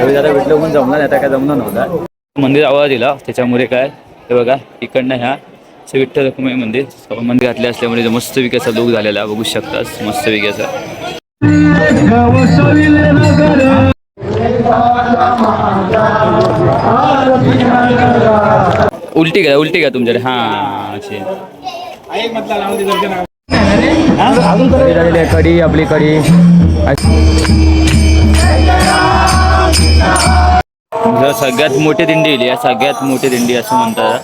रवी दादा भेटलं म्हणून जमला नाही, आता काय जमणार नव्हता. मंदिर आवाज दिला त्याच्यामुळे काय हे बघा इकडनं ह्या विठ्ठल रखुमाई मंदिर मंदिर घातले असल्यामुळे मस्त विकायचा लुक झालेला बघू शकतास. मस्त विकायचा उलटी का तुमच्याकडे हा अशी कढी आपली कढी सगळ्यात मोठी दिंडी येईल, सगळ्यात मोठी दिंडी असं म्हणतात.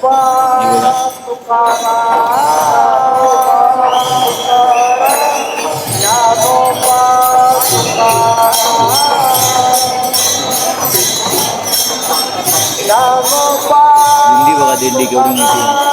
दिंडी बघा, दिंडी केवढी मोठी.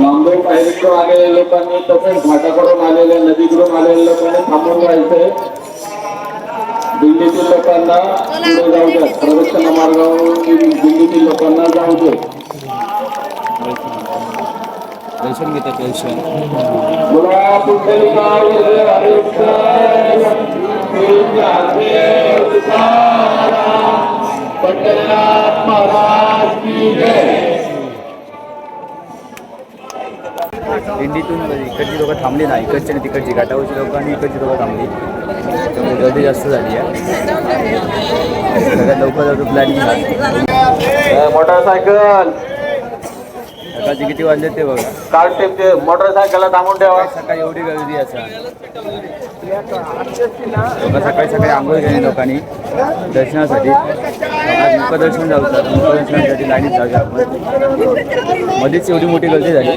मुंबई पायरीकडून आलेल्या लोकांनी तसेच घाटाकडून आलेल्या नदीकडून आलेल्या लोकांनी थांबून राहायचंय. दिल्लीतील लोकांना पुढे जाऊ द्या, प्रदक्षिणा मार्गावरून दिल्लीतील लोकांना जाऊ दे. दर्शन घेतात दर्शन. बोला पुंडलिकाय पंढरीनाथ महाराज की जय. दिंडीतून इकडची लोकं थांबली नाही, इकडची आणि तिकडची घाटावरची लोकं आणि इकडची लोकं थांबली, त्यामुळे गर्दी जास्त झाली आहे. सगळ्यात लवकर जातो प्लॅनिंग झाली. मोटरसायकल सकाळचे किती वाजले ते बघा. कार्ड टेपचे मोटरसायकलला थांबून ठेवा. सकाळी एवढी गर्दी असा सकाळी सकाळी आंघोळ केली लोकांनी दर्शनासाठी. मुखदर्शन जाऊतात, मुखदर्शनासाठी लाईनीत जाऊया आपण. मध्येच एवढी मोठी गर्दी झाली.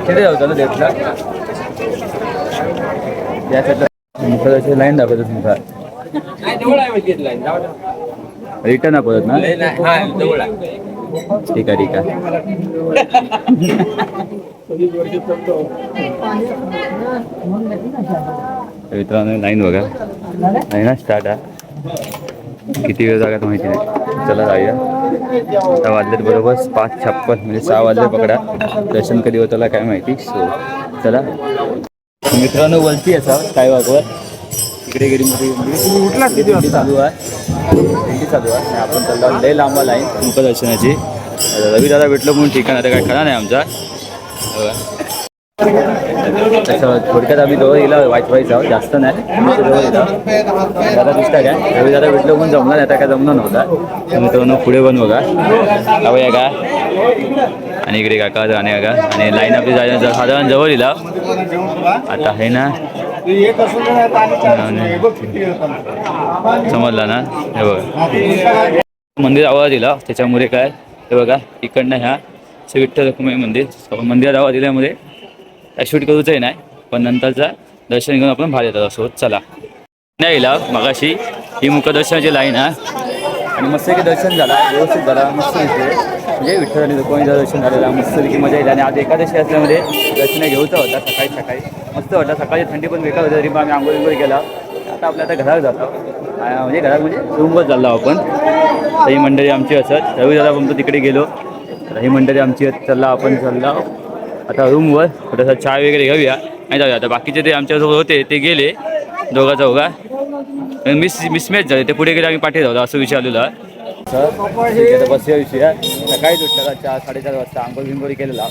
तिथे जाऊचा ना देवला यासाठी मुखदर्शन लाईन दाखवतात. मुखा रिटर्न दाखवतात ना. ठीक आहे ठीक आहे. मित्रांनो लाईन बघा, लाईन स्टार्ट आहे. किती वेळ जागा माहिती नाही. चला जाऊया. आता वाजलेत बरोबर 5:56 म्हणजे 6 वाजले पकडा. दर्शन कधी होतं काय माहिती. सो चला मित्रांनो वरती असा स्कायवॉकवर इकडे गेली मोठी दिंडी चालू आहे. दिंडी चालू आहे. आपण चाललो लय लांबा लाईन मुखदर्शनाची. रवी दादा भेटलो म्हणून ठिकाण आता काय खरा नाही आमचा. तसं थोडक्यात आम्ही जवळ येला व्हायचं जास्त नाही. जवळ येला दादा दिसता काय रवी दादा भेटलो म्हणून जमला नाही, आता काय जमणार नव्हता. मित्रांनो पुढे पण बघा जाऊया का. आणि इकडे काका आणि काका आणि लाईन आपली साधारण जवळ येला आता आहे ना. एक असून आणि चार असून हे बघ किती होतं. समजला ना? हे बघा मंदिर आवाज दिला त्याच्यामुळे काय हे बघा इकडनं ह्या श्री विठ्ठल रखुमाई मंदिर मंदिरात आवाज दिल्यामुळे शूट करूचंही नाही पण नंतरचा दर्शन घेऊन आपण बाहेर येतात असो. चला नाही येईल मगाशी ही मुखदर्शनाची लाईन आहे आणि मस्तपैकी दर्शन झाला व्यवस्थित झाला मस्त दिसले म्हणजे विठ्ठल आणि रखुमाईचं दर्शन झालेलं मस्तपैकी मजा येईल आणि आज एकादशी असल्यामध्ये दर्शन घेऊचा होता सकाळी सकाळी मस्त वाटलं. सकाळी थंडी पण बेकार होती तरी पण आम्ही आंघोळी गेला. आता आपल्या आता घरात जातो म्हणजे घरात म्हणजे रूमवर चाललो आपण. तर ही मंडळी आमची असत रवी दादा पण तिकडे गेलो तर ही मंडळी आमची चालला आपण चालला आता रूमवर थोडासा चहा वगैरे घेऊया आणि जाऊया. आता बाकीचे ते आमच्यासोबत होते ते गेले दोघा चौघा मिसमॅच झाले ते पुढे गेले आम्ही पाठी जाऊ असं विषय आलेला सर बसया विषय सकाळीच उठला 4-4:30 वाजता आंघोळ बिंगोळी केलेला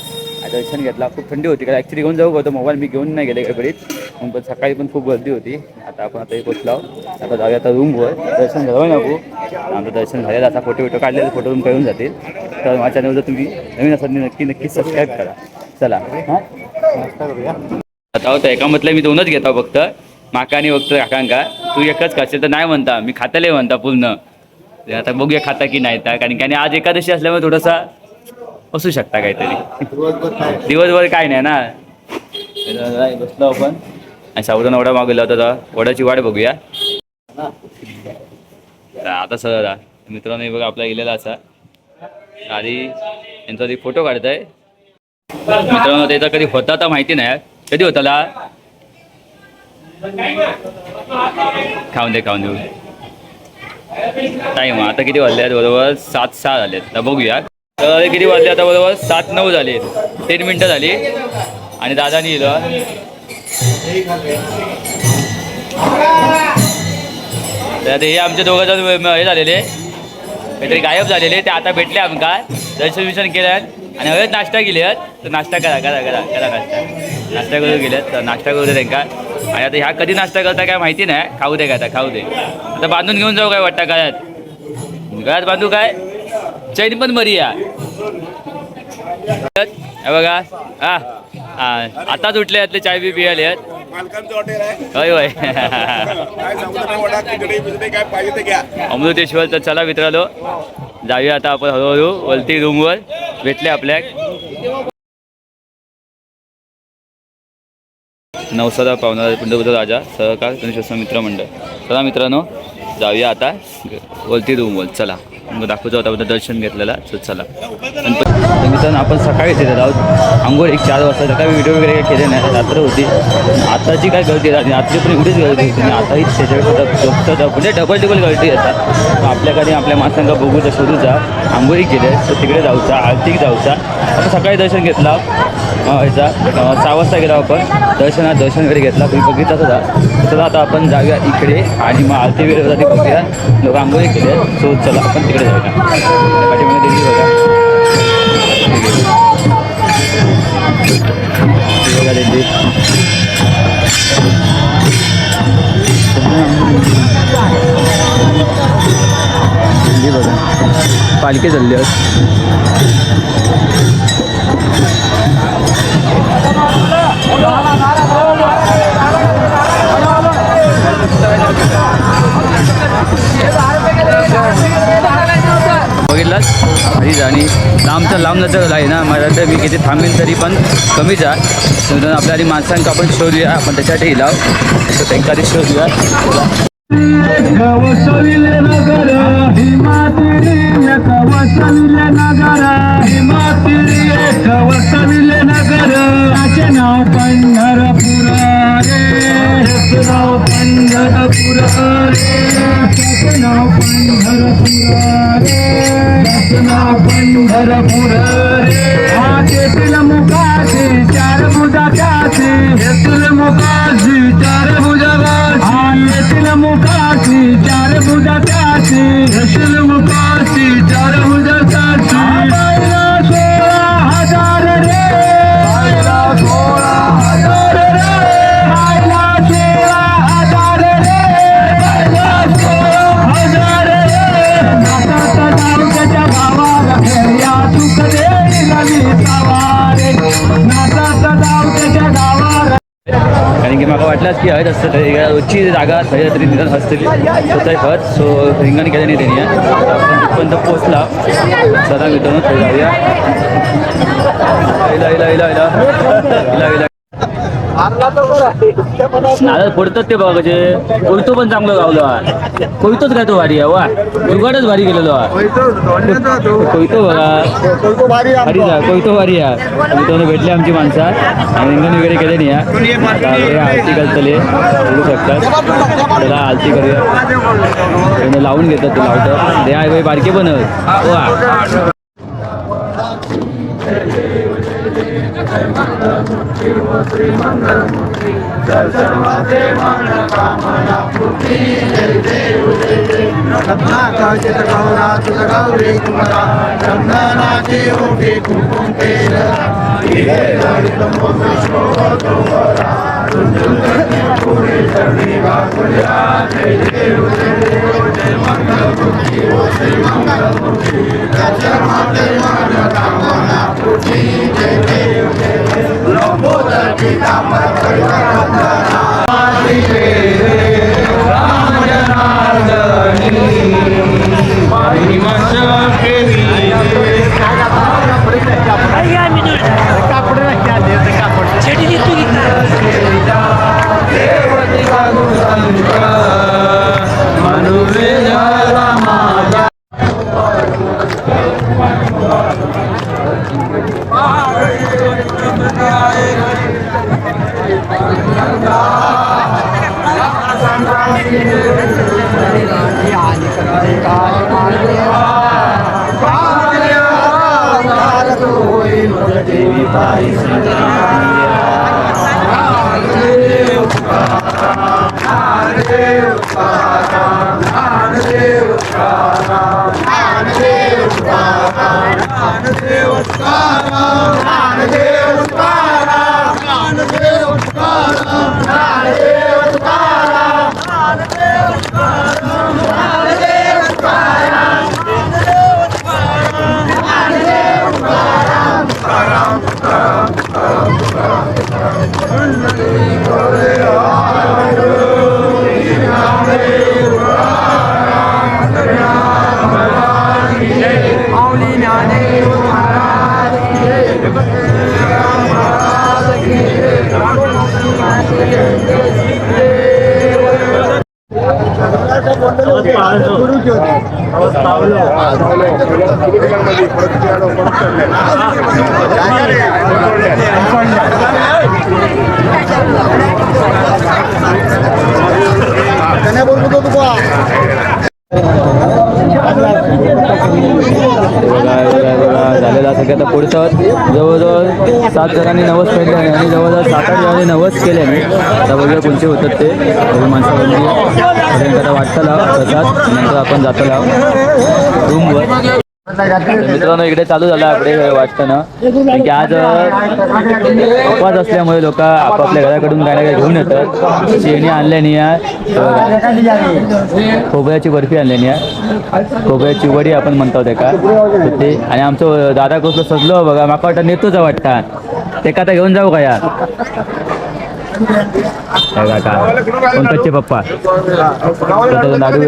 दर्शन घेतला. खूप थंडी होती कारण ॲक्च्युली घेऊन जाऊ होतं मोबाईल मी घेऊन नाही गेले गडबडीत पण सकाळी पण खूप गर्दी होती. आता आपण आता पोचलो आता जाऊया आता रूमवर दर्शन घ्यावं नको आमचं दर्शन झालेलं आता फोटो काढलेले फोटो रूम कळून जातील. तर माझ्या चॅनलवर जर तुम्ही नवीन असाल नक्की सबस्क्राईब करा. चला हां आता होतं एका म्हटलं मी 2च घेतो फक्त माकानी बघतो काकांका तू एकच खाशील तर नाही म्हणता मी खाताले म्हणता पूर्ण. आता बघूया खाता की नाही तर कारण की आज एकादशी असल्यामुळे थोडासा असू शकता काहीतरी दिवसभर काय नाही ना. बसलो आपण आणि साबुदाणा वडा मागवला होता वड्याची वाट बघूया आता सर मित्रांनो बघा आपला गेलेला असा आधी यांचा ते फोटो काढताय मित्रांनो त्याचा कधी होता तर माहिती नाही कधी होताला खाऊन दे टाईम आता किती वाजले आहेत बरोबर 7:06 झालेत तर बघूया तर किती वाजले आता बरोबर 7:09 झाले 3 मिनटं झाली आणि दादानी येलं तर हे आमचे दोघं जण हे झालेले काहीतरी गायब झालेले ते आता भेटले आमका दर्शन केलं आणि हवेत नाश्ता केले तर नाश्ता करा नाश्ता करू गेलेत तर नाश्ता करू दे त्यांना. आणि आता ह्या कधी नाश्ता करता काय माहिती नाही खाऊ दे काय खाऊ दे आता बांधून घेऊन जाऊ काय वाटतं गळ्यात बांधू काय चैन पण बरी आहे बघा आताच उठले यातले चाय बी पियाले होय होय अमृतेश्वर. तर चला मित्रांनो जाऊया आता आपण हळूहळू वरती रूमवर भेटले आपल्या नवसाला पावणारा पंढरपूर राजा सहकार गणेश मित्रमंडळ. चला मित्रांनो जाऊया आता वरती रूमवर चला दाखवतो होता दर्शन घेतलेला चला. मित्रांनो आपण सकाळीच येतात आहोत आंघोळ 4 वाजता काही व्हिडिओ वगैरे काही केले नाही रात्र होती आताची काय गर्दी राहते रात्री पण एवढीच गर्दी होती आताही त्याच्याकडे म्हणजे डबल गर्दी येतात आपल्याकडे आपल्या माणसांना बघू तर शोधूचा आंघोळी केले तर तिकडे जाऊचा आरतीक जाऊचा. आपण सकाळी दर्शन घेतला ह्याचा 6 वाजता गेला आपण दर्शन वगैरे घेतला तुम्ही बघितलाच होता. चला आता आपण जाऊया इकडे आणि मग आरती वगैरे होता ती बघूया लोक आंघोळी केले सो चला आपण तिकडे जाऊया पाठीमध्ये दिल्ली बघा दिल्ली दिल्ली बघा पालखी चालली बघितलाच आधीच आणि लांबचा लांब जायचं आहे ना मला तर मी किती थांबेन तरी पण कमीच आहे तर आपल्या आधी माणसांका आपण शोधूया आपण त्याच्यासाठी लाव तर त्यांना आधी शोधूया. पंढरपूर रे मुखाशी 4 भुजा त्याची येथील मुखाशी 4 भुजा येथील मुखाशी 4 भुजा त्याची येथील मुखाशी 4 भुजा त्याची 16,000 रे 16,000 रे 16,000 रे 16,000 रे नाता तालुक्याच्या गावाला फेऱ्या सुख दे रवी सवारे नाता तालुक्याच्या गावाला कारण की मग मला वाटलंच की हळद असतं तरी रोजची जागा थंय तरी निदान असतली स्वतः खत सो रिंगण केलं नाही त्यांनी आपण तिथपर्यंत पोचला सदा मित्रांनो थंय जाऊया इला इला इला इला इला इला नारळ पडतात ते बघा कसे कोयतो पण चांगलं गावलं कोयतोच काय तो भारी आहे वा जुगाडच भारी गेलेलो कोयतो बघा भारी जा कोयतो भारी आहे मित्रांनो भेटले आमची माणसं आणि रिंगण वगैरे केले नाही आरती करतले बोलू शकतात त्याला आरती करूया लावून घेतात ते लावतात द्या बाई बारके पण वा झालेला सगळ्यात पुढचं जवळजवळ 7 जणांनी नवस केले आणि जवळजवळ 7-8 जणांनी नवस केले आता बघूया कोणते होतात ते माणसामध्ये आता वाटतं प्रसाद नंतर आपण जातो रूमवर मित्रांनो इकडे चालू झाला आपले वाटतं ना की आज उपवास असल्यामुळे लोक आपापल्या घराकडून काय ना काय घेऊन येतात शेणी आणल्याने या खोबऱ्याची बर्फी आणल्याने या खोबऱ्याची वडी आपण म्हणतो ते का ते आणि आमचं दादा कसलं सजलो बघा माका वाटतं नेतोच वाटतं ते का आता घेऊन जाऊ का या कोणताचे पप्पा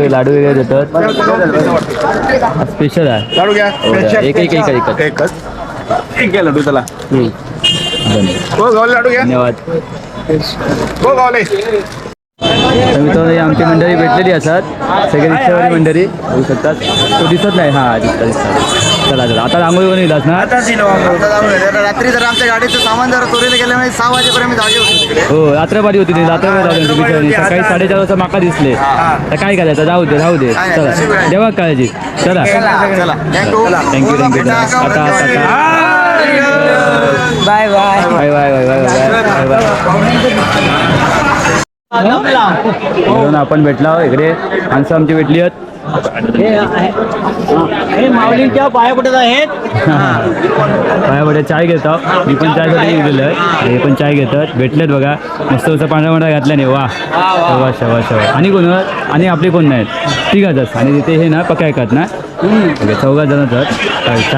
लाडू वगैरे देतात स्पेशल आहे एक लाडू त्याला धन्यवाद मित्रांनो आमची मंडळी भेटलेली असतात सगळे रिक्षावाली मंडळी होऊ शकतात तो दिसत नाही हा दिसतात चला चला आता रांगोळी पण येतात ना रात्री जर आमच्या गाडीचं सामान जर चोरीला गेल्यामुळे 6 वाजेपर्यंत जागे होते हो रात्रपारी होती रात्रपारी सकाळी 4:30 वाजता माका दिसले तर काय करायचं राहू दे चला देवा काळजी चला थँक्यू आता bye bye bye bye bye bye bye bye म्हणून आपण भेटला इकडे माणसं आमची भेटली आहेत माऊलींच्या पाया पडत आहेत पाया पडे चाय घेतात मी पण चायसाठी गेलेलो आहे हे पण चाय घेतात भेटलेत बघा मस्त असं पांढरा घातल्याने वा शवा शवा शवा आणि कोण आणि आपले कोण नाहीत तिघातच आणि तिथे हे ना पक्या ऐकत ना 14 जणच डायरेक्ट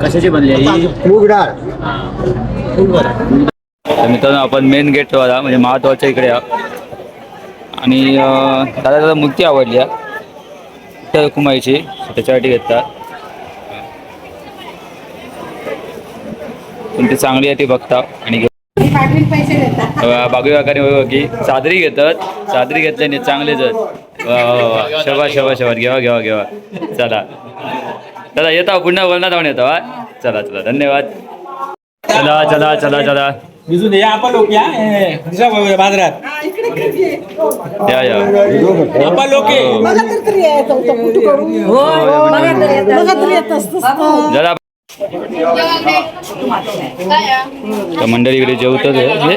कशाची बनली आहे मूग डाळ. तर मित्रांनो आपण मेन गेट आला म्हणजे महाद्वारच्या इकडे आणि दादा मूर्ती आवडली त्या कुमाईची त्याच्यासाठी घेतात. तुमची चांगली आहे ती बघता आणि बागवी वाकाने बघा की चादरी घेतात. चादरी घेतल्याने चांगलेच आहेत. वा वा वा शबा शबा शबा घेवा घेवा घेवा. चला चला येता पुन्हा बोलणार जाऊन येतो हा. चला चला धन्यवाद. चला चला चला चला बिजून या आपण लोक या बाजारात या या आपण लोक जरा तर मंडळी इकडे जेवतच आहे म्हणजे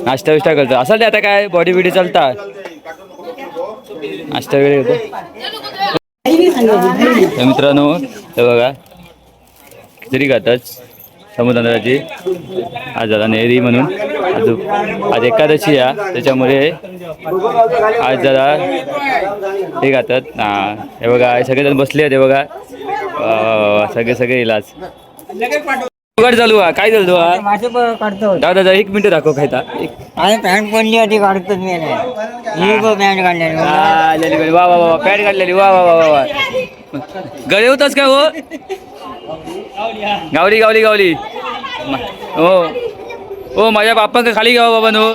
नाश्ता विष्टा करतो असाल ते आता काय बॉडी बिडी चालतात नाश्ता वगैरे होतो. तर मित्रांनो हे बघा खिचडी खातात समुद्राची आज जरा नेहरी म्हणून आज एकादशी आहे त्याच्यामुळे आज जरा हे खातात. हे बघा सगळेजण बसले आहेत. हे बघा सगळे इलाज उघड चालू आहे. काय चालू आहे दादा एक मिनिट दाखव खायता पॅन्ट पडली होती काढतो मी पॅन्ट काढलेली वा वा वा पॅड काढलेली वा वा वा वा गळे होताच काय हो गावली गावली गावली हो हो माझ्या बाप्पा खाली घ्यावा बाबा नो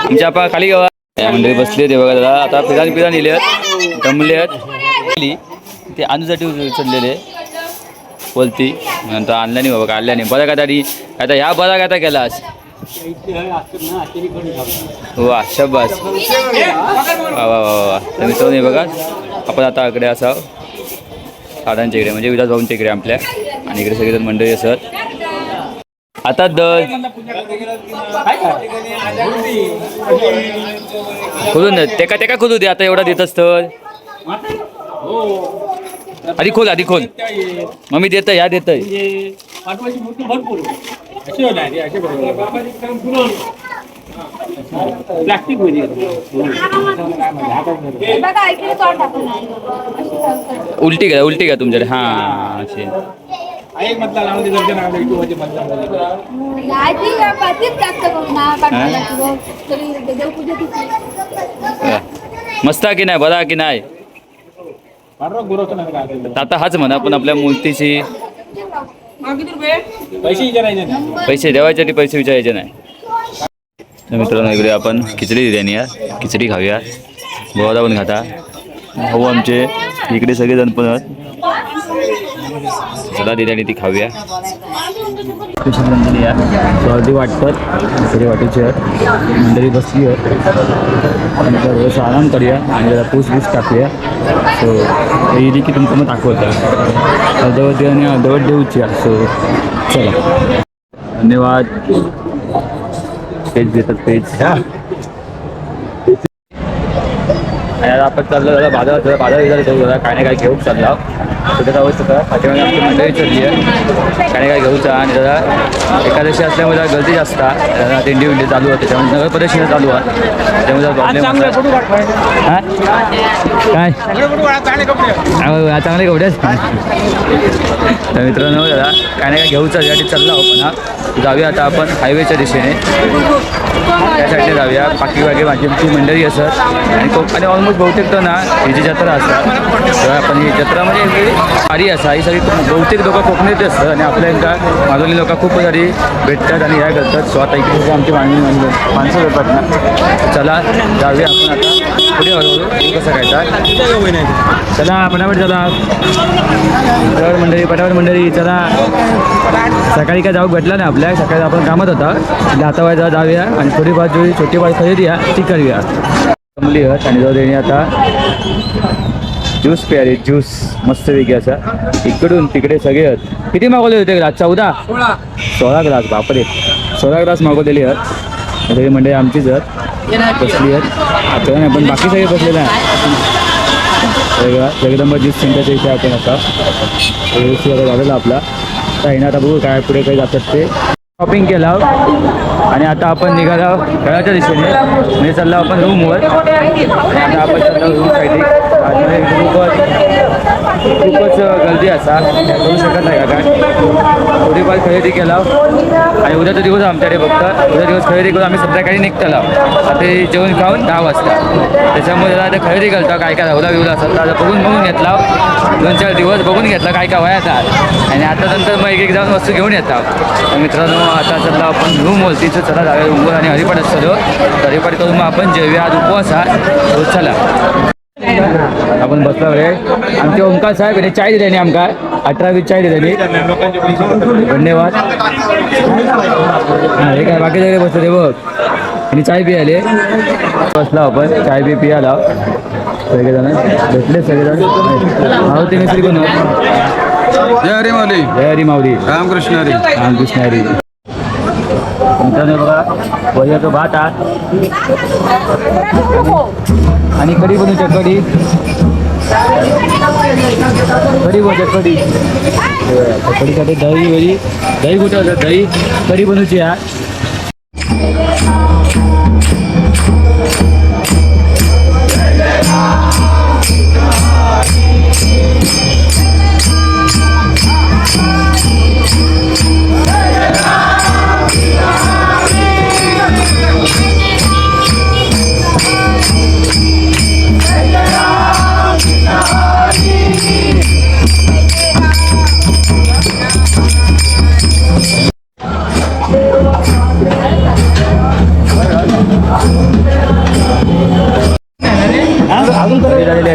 तुमच्या बाप्पा खाली घ्यावा. त्या मंडळी बसले ते बघा दादा आता पिरान नेले आहेत दमले आहेत ते आणूसाठी उचललेले बोलती नंतर आणलं नाही बाबा काढल्या नाही बरं का तरी आता ह्या बरा का केलास वा शब्बास वा वा वा वा. तर मित्रांनो बघा आपण आता इकडे असा साधांच्या इकडे म्हणजे विलास भाऊंच्या इकडे आपल्या आणि इकडे सगळेजण मंडळी असत. आता खोलून तेका तेका खोलू दे आता एवढा देतच तर आधी खोल मम्मी देत ह्या देत प्लास्टिक उलटी का तुमच्याकडे हा असे मस्त की नाही बरा की नाही आता हाच म्हणा पण आपल्या मूर्तीची पैसे देवायसाठी पैसे विचारायचे नाही. तर मित्रांनो इकडे आपण खिचडी दिली खिचडी खाऊया बोवादा पण खाता भाऊ आमचे इकडे सगळेजण पण चला दिली आणि ती खाऊया. स्पेशल मंडळी अर्धी वाटतात खिचडी वाटायची मंडळी बसली आणि थोडंसं आराम करूया आणि जरा पूस टाकूया. सो येईल की तुमचं मग दाखवतं अर्धवट दे आणि अर्धवट देऊची सो चला धन्यवाद. पेज देतात पेज आणि आपण चाललो जरा बाजार विचार जाऊ जरा काय नाही काय घेऊ चालला त्याचा अवस्था पाठीमागे आमची मंडळी चालली आहे काय नाही काय घेऊचा आणि जरा एकादशी असल्यामुळे जरा गर्दी जास्त जरा दिंडी विंडी चालू आहे त्याच्यामुळे नगर प्रदक्षिणा चालू आहे त्यामुळे जरा प्रॉब्लेम हां काय चांगले कपडे तर मित्रांनो जरा काय नाही काय घेऊचा यासाठी चालला आपण हा जाऊया आता आपण हायवेच्या दिशेने त्या साईडने जाऊया बाकी माझी आमची मंडळी असत आणि ऑलमोस्ट बहुतेक तर ना ही जी जत्रा असतात तर आपण ही जत्रा म्हणजे वारी असा ही सगळी बहुतेक लोक कोकणीत असतात आणि आपल्या एकदा मागवली लोक खूप सारी भेटतात आणि ह्या करतात. सो आता इकडे आमची माणसं येतात ना चला जाऊया आपण आता पुढे हळूहळू कसं खायचा चला पटापट चला पटापट मंडळी चला सकाळी काय जाऊ भेटला नाही आपल्या सकाळी आपण कामात होता दातावायचा जाऊया आणि थोडी बाजू छोटी बाजू खरेदी ती करूया जमली आणि जाऊ देणे आता ज्यूस प्यारे ज्यूस मस्त वेगळी असा इकडून तिकडे सगळे आहेत. किती मागवले होते ग्लास 16 ग्लास बापरे 16 ग्लास मागवलेली आहेत सगळी मंडळी आमचीच आहेत बसली आहेत आता नाही पण बाकी सगळे बसलेले आहे वेगळा जगदंबा ज्यूस सेंटरच्या इथे आपण आता झालेला आपला काही ना आता बघू काय पुढे काही जातात ते शॉपिंग केला आणि आता आपण निघालो खेळाच्या दिशेने म्हणजे चाललो आपण रूमवर. आता आपण चाललो रूमसाठी. आतमध्ये खूपच गर्दी असा करू शकत नाही का काय थोडीफार खरेदी केला आणि उद्याचा दिवस आमच्याकडे फक्त उद्या दिवस खरेदी करून आम्ही संध्याकाळी निघतला. आता जेवण खाऊन 10 वाजता त्याच्यामुळे आता खरेदी करतो काय काय राहुला बिवला असतात आता बघून घेतला 2-4 दिवस बघून घेतला काय काय वयातात आणि आता नंतर मग एक जाऊन वस्तू घेऊन येतात. मित्रांनो आता चालला आपण रूम बोलतीचं चला जाऊया रूमवर आणि हरिपाठ असतो हरिपाठ करून मग आपण जेवूया. आज उपवास हा चला आपण बसलो आहे. आमचे ओंकार साहेब याने चाय दिली आमका 18-20 चाय दिली धन्यवाद. हे काय बाकी सगळे बसले बघ आणि चाय पियाले बसला आपण चाय बी पियाला सगळेजण भेटले सगळेजण मारुती मिस्त्री पण जय हरी माऊली. जय हरी माऊली. रामकृष्ण हरी. रामकृष्ण हरी. मित्रांनो बघा वयाचं भात हा आणि कढी बनवूच्या कढी बनवच्या कढी कढीसाठी दही कुठं होतं दही कढी बनवची हा.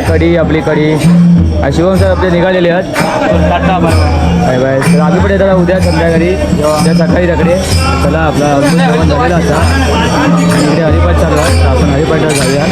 कढी आपली कढी शिवम सर आपले निघालेले आहेत. बाय बाय तर आम्ही पण येतात उद्या संध्याकाळी उद्या सकाळी तकडे चला आपला जेवण झालेला असा इकडे हरिपाठ चालू आहे आपण हरिपाठाला जाऊया.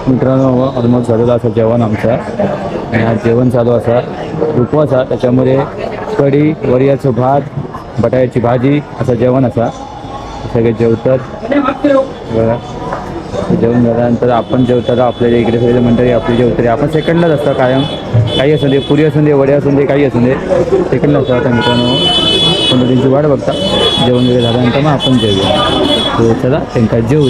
मित्रांनो ऑलमोस्ट झालेलं असं जेवण आमचं आणि आज जेवण चालू असा उपवास आहे त्याच्यामुळे कढी वरियाचं भात बटाट्याची भाजी असं जेवण असा सगळे जेवतात बघा. जेवण झाल्यानंतर आपण जेवताना आपल्याला इकडे सगळे मंडळी आपली जेवतरी आपण सेकंडलाच असतं कायम काही असून दे पुरी असून दे वडे असून दे काही असून दे सेकंडला असतं. आता मित्रांनो मंडळींची वाट बघता जेवण वगैरे झाल्यानंतर मग आपण जेवूया. तर चला त्यांना जेवू